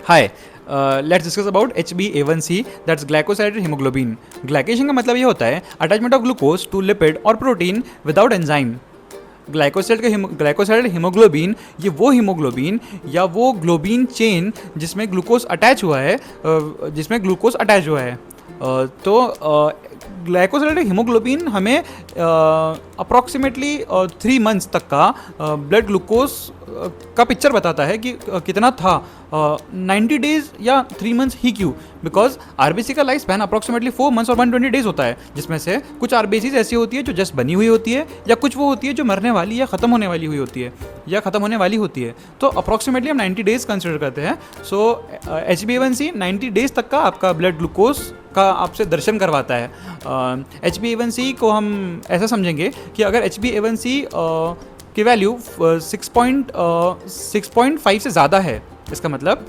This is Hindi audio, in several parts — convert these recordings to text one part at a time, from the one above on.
Hi, let's discuss about HbA1c, that's glycosylated haemoglobin. Glycation का मतलब ये होता है attachment of glucose to lipid और protein without enzyme. Glycosylated haemoglobin ये वो हीमोग्लोबिन या वो ग्लोबिन चेन जिसमें ग्लूकोज अटैच हुआ है, तो ग्लाइकोसाइलेटेड हीमोग्लोबिन हमें अप्रॉक्सीमेटली 3 मंथ्स तक का ब्लड ग्लूकोज का पिक्चर बताता है कि कितना था। 90 डेज या 3 मंथ्स ही क्यों? बिकॉज आरबीसी का लाइफ स्पैन अप्रॉक्सीमेटली 4 मंथ्स और 120 डेज होता है, जिसमें से कुछ आरबीसीज ऐसी होती है जो जस्ट बनी हुई होती है, या कुछ वो होती है जो मरने वाली या ख़त्म होने वाली हुई होती है, या ख़त्म होने वाली होती है। तो अप्रॉक्सीमेटली हम 90 डेज कंसिडर करते हैं। सो HbA1c 90 डेज तक का आपका ब्लड ग्लूकोज का आपसे दर्शन करवाता है। HbA1c को हम ऐसा समझेंगे कि अगर HbA1c की वैल्यू 6.5 से ज़्यादा है, इसका मतलब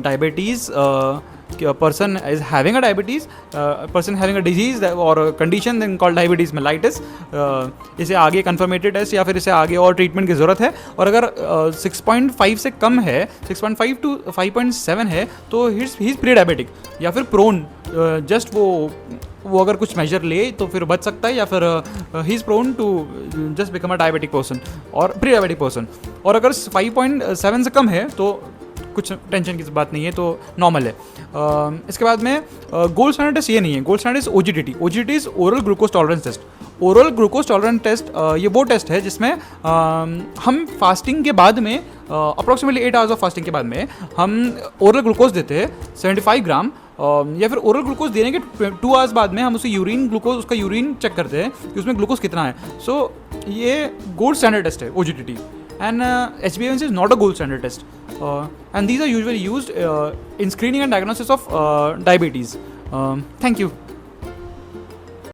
diabetes, person is having a diabetes, person having a disease or condition then called diabetes mellitus. इसे आगे कन्फर्मेटेड टेस्ट या फिर इसे आगे और ट्रीटमेंट की ज़रूरत है। और अगर 6.5 से कम है, 6.5 to 5.7 है, तो ही इज़ प्री डायबिटिक या फिर प्रोन। जस्ट वो अगर कुछ मेजर ले तो फिर बच सकता है, या फिर he is prone to just become a diabetic person और प्री डायबिटिक पर्सन। और अगर 5.7 से कम है तो कुछ टेंशन की बात नहीं है, तो नॉर्मल है। इसके बाद में गोल्ड स्टैंडर्ड टेस्ट ये नहीं है। Gold standard is OGTT। OGTT is oral glucose tolerance test. Oral glucose tolerance test ये वो टेस्ट है जिसमें हम फास्टिंग के बाद में अप्रॉक्सीमेटली 8 आवर्स ऑफ फास्टिंग के बाद में हम ओरल ग्लूकोज देते हैं 75 ग्राम, या फिर ओरल ग्लूकोज देने के 2 आवर्स बाद में हम उसे उसका यूरिन चेक करते हैं कि उसमें ग्लूकोज कितना है। सो ये गोल्ड स्टैंडर्ड टेस्ट है OGTT। And HbA1c is not a gold standard test, and these are usually used in screening and diagnosis of diabetes. Thank you.